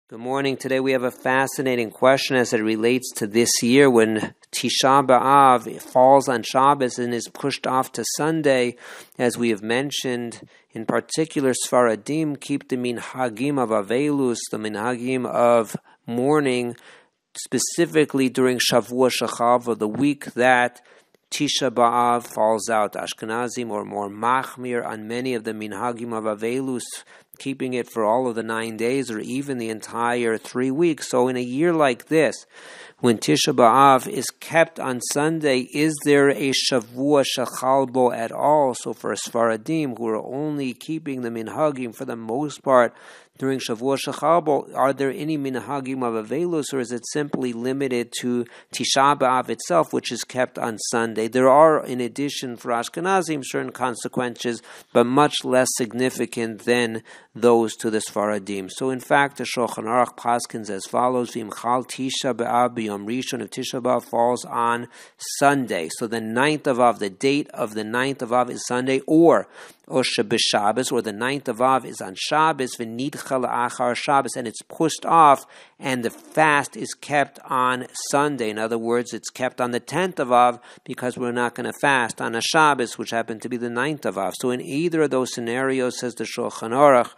Good morning. Today we have a fascinating question as it relates to this year when Tisha Bav falls on Shabbos and is pushed off to Sunday. As we have mentioned, in particular, Sfaradim keep the minhagim of Avelus, the minhagim of mourning, specifically during Shavua Shechava, the week that Tisha B'Av falls out. Ashkenazim or more machmir on many of the minhagim of Avelus, keeping it for all of the 9 days or even the entire 3 weeks. So in a year like this, when Tisha B'Av is kept on Sunday, is there a Shavua Shechalbo at all? So for Sfaradim, who are only keeping the minhagim for the most part during Shavua Shechalbo, are there any minhagim of Avelus, or is it simply limited to Tisha B'Av itself, which is kept on Sunday? There are, in addition, for Ashkenazim, certain consequences, but much less significant than those to the Sfaradim. So in fact, the Shulchan Aruch paskins as follows: V'imchal Tisha B'Av b'Yom Rishon, if Tisha B'Av falls on Sunday, so the 9th of Av, the date of the 9th of Av is Sunday, or B'Shabbos, or the 9th of Av is on Shabbos, v'nidcha la'achar Shabbos, and it's pushed off, and the fast is kept on Sunday. In other words, it's kept on the 10th of Av because we're not going to fast on a Shabbos, which happened to be the 9th of Av. So in either of those scenarios, says the Shulchan Aruch,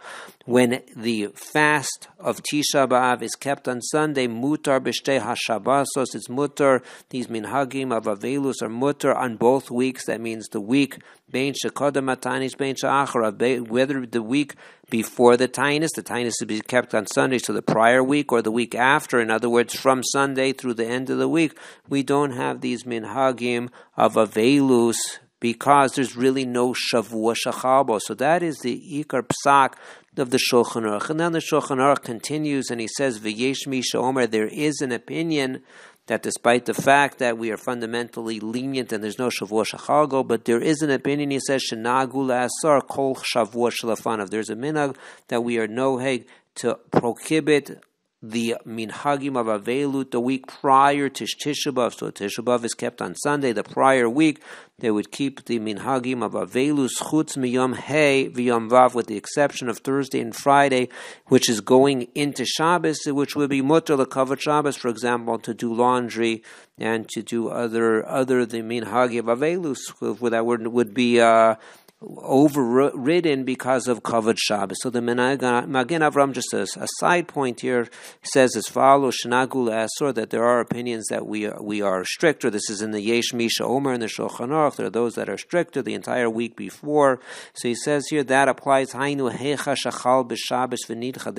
when the fast of Tisha B'Av is kept on Sunday, mutar b'shtei hashabbasos, it's mutar, these minhagim of Avelus are mutar on both weeks. That means the week bein shekodem hatanis bein she'acharav, whether the week before the tainus to be kept on Sunday, so the prior week, or the week after. In other words, from Sunday through the end of the week, we don't have these minhagim of Avelus because there's really no Shavua Shechalbo. So that is the Ikar Psak of the Shulchan Aruch. And then the Shulchan Aruch continues and he says, V'yesh mi she'omer, there is an opinion that despite the fact that we are fundamentally lenient and there's no Shavua Shechalbo, but there is an opinion, he says, Shenagu la'asar kol Shavua Shelafanav. There's a minhag that we are noheg to prohibit the minhagim of Avelut the week prior to Tisha Bav. So Tisha Bav is kept on Sunday. The prior week, they would keep the minhagim of Avelus chutz miyom hey v'yom vav, with the exception of Thursday and Friday, which is going into Shabbos, which would be mutter l'kavod Shabbos, for example, to do laundry and to do other the minhagim of Avelus, that would be overridden because of Kavod Shabbos. So the Magen Avram, just a side point here, says as follows: Shenagul Asur, that there are opinions that we are stricter. This is in the Yesh Misha Omer and the Shulchan Aruch. There are those that are stricter the entire week before. So he says here that applies. Hainu Hecha Shachal b'Shabbos v'Nidcha.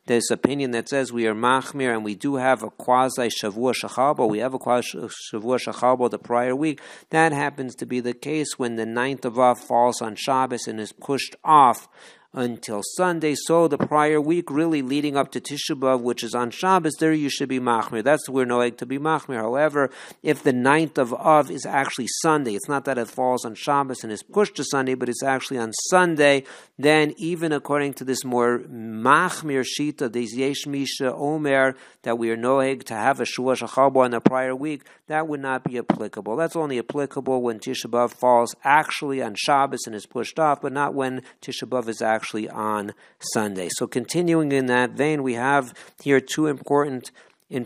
This opinion that says we are machmir and we do have a quasi Shavua Shechalbo. We have a quasi Shavua Shechalbo the prior week. That happens to be the case when the 9th of Av falls on Shabbos and is pushed off until Sunday. So the prior week, really leading up to Tisha B'Av, which is on Shabbos, there you should be machmir. That's where noeg to be machmir. However, if the 9th of Av is actually Sunday, it's not that it falls on Shabbos and is pushed to Sunday, but it's actually on Sunday, then even according to this more machmir shita, this yesh misha omer, that we are noeg to have a Shavua Shechalbo on the prior week, that would not be applicable. That's only applicable when Tisha B'Av falls actually on Shabbos and is pushed off, but not when Tisha B'Av is actually on Sunday. So continuing in that vein, we have here two important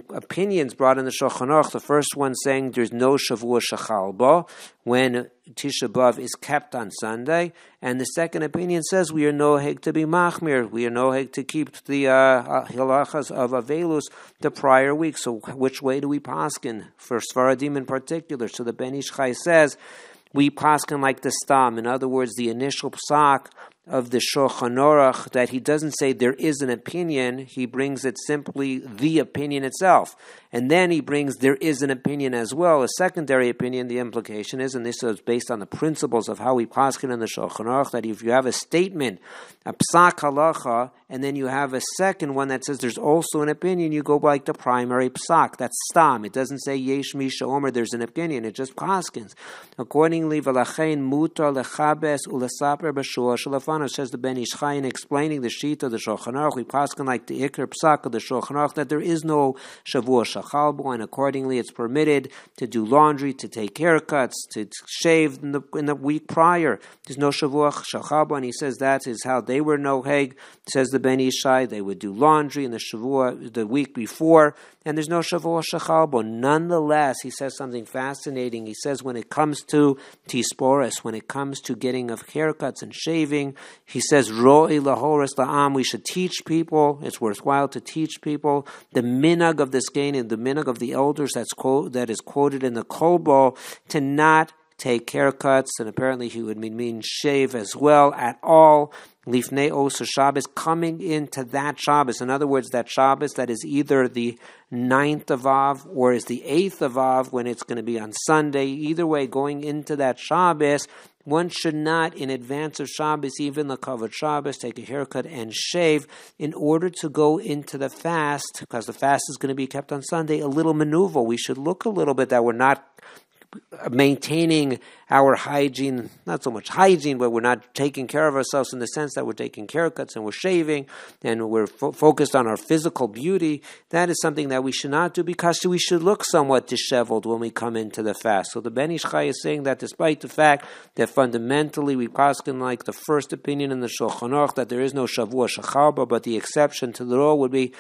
opinions brought in the Shulchan Aruch. The first one saying there's no Shavua Shechalbo when Tisha B'Av is kept on Sunday, and the second opinion says we are noheg to be machmir. We are noheg to keep the halachas of Avelus the prior week. So which way do we paskin for Sfaradim in particular? So the Ben Ish Chai says we paskin like the stam. In other words, the initial psak of the Shulchan Aruch, that he doesn't say there is an opinion, he brings it simply the opinion itself. And then he brings there is an opinion as well, a secondary opinion. The implication is, and this is based on the principles of how we paskin in the Shulchan Aruch, that if you have a statement, a psak halacha, and then you have a second one that says there's also an opinion, you go by like the primary psak. That's stam. It doesn't say yesh misha omer, there's an opinion. It just paskins. Accordingly, v'lachein mutar lechabes ulesaper b'shua shalafan. lefanav, says the Ben Ish Chai, in explaining the Shita of the Shulchan Aruch, we paskin like the Ikar Psak of the Shulchan Aruch, that there is no Shavua Shachalbo, and accordingly it's permitted to do laundry, to take haircuts, to shave in the week prior. There's no Shavua Shachalbo, and he says that is how they were noheg. Says the Ben Ish Chai, they would do laundry in the week before, and there's no Shavua Shachalbo. Nonetheless, he says something fascinating. He says when it comes to Tisporis, when it comes to getting of haircuts and shaving, he says, Ro'i lahoris la'am, we should teach people, it's worthwhile to teach people, the minhag of this gain and the minhag of the elders that is quoted in the Kolbo, to not take haircuts, and apparently he would mean shave as well at all. Lifnei Oser Shabbos, coming into that Shabbos. In other words, that Shabbos that is either the 9th of Av or is the 8th of Av when it's going to be on Sunday. Either way, going into that Shabbos, one should not, in advance of Shabbos, even the covered Shabbos, take a haircut and shave in order to go into the fast, because the fast is going to be kept on Sunday, a little maneuver. We should look a little bit that we're not maintaining our hygiene, not so much hygiene, but we're not taking care of ourselves in the sense that we're taking haircuts and we're shaving and we're focused on our physical beauty. That is something that we should not do, because we should look somewhat disheveled when we come into the fast. So the Ben Ish Chai is saying that despite the fact that fundamentally we paskin like the first opinion in the Shulchan Aruch that there is no Shavua Shachalba, but the exception to the rule would be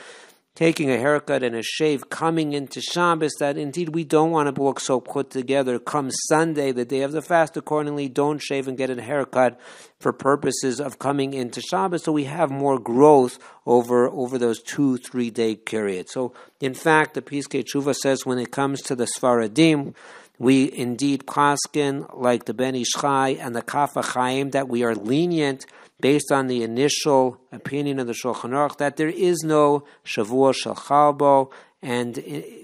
taking a haircut and a shave coming into Shabbos, that indeed we don't want to look so put together come Sunday, the day of the fast. Accordingly, don't shave and get a haircut for purposes of coming into Shabbos, so we have more growth over those 2-3 day periods. So, in fact, the Piskei Tshuva says when it comes to the Sfaradim, we indeed paskin like the Ben Ish Chai and the Kaf HaChaim that we are lenient based on the initial opinion of the Shulchan Aruch that there is no Shavua Shachalbo. And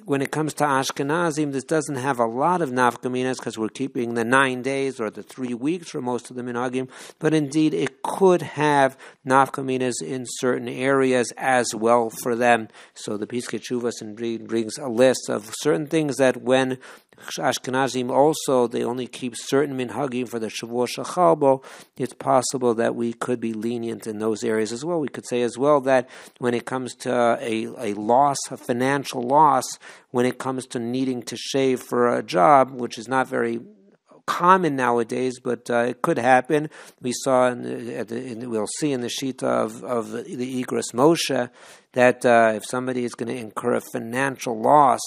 when it comes to Ashkenazim, this doesn't have a lot of nafkaminas because we're keeping the 9 days or the 3 weeks for most of the minhagim. But indeed, it could have nafkaminas in certain areas as well for them. So the Piskei Teshuvos brings a list of certain things that when Ashkenazim also, they only keep certain minhagim for the Shavua Shachalbo, it's possible that we could be lenient in those areas as well. We could say as well that when it comes to a loss, a financial loss, when it comes to needing to shave for a job, which is not very common nowadays, but it could happen. We saw, we'll see in the Shita of the Igros Moshe, that if somebody is going to incur a financial loss,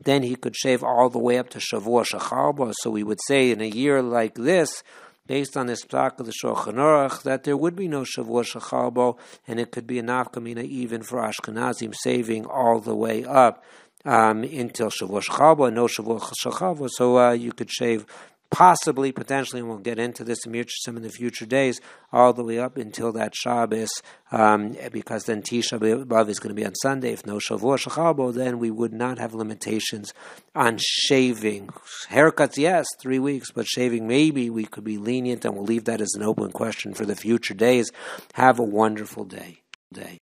then he could shave all the way up to Shavua Shachalba. So we would say in a year like this, based on this talk of the Shulchan Aruch, that there would be no Shavua Shachalbo, and it could be a nafkamina even for Ashkenazim, saving all the way up until Shavua Shachalbo, and no Shavua Shachalbo. So you could shave possibly, potentially, and we'll get into this in the future days, all the way up until that Shabbos, because then Tisha Bav is going to be on Sunday. If no Shavua Shachalbo, then we would not have limitations on shaving. Haircuts, yes, 3 weeks, but shaving, maybe we could be lenient, and we'll leave that as an open question for the future days. Have a wonderful day.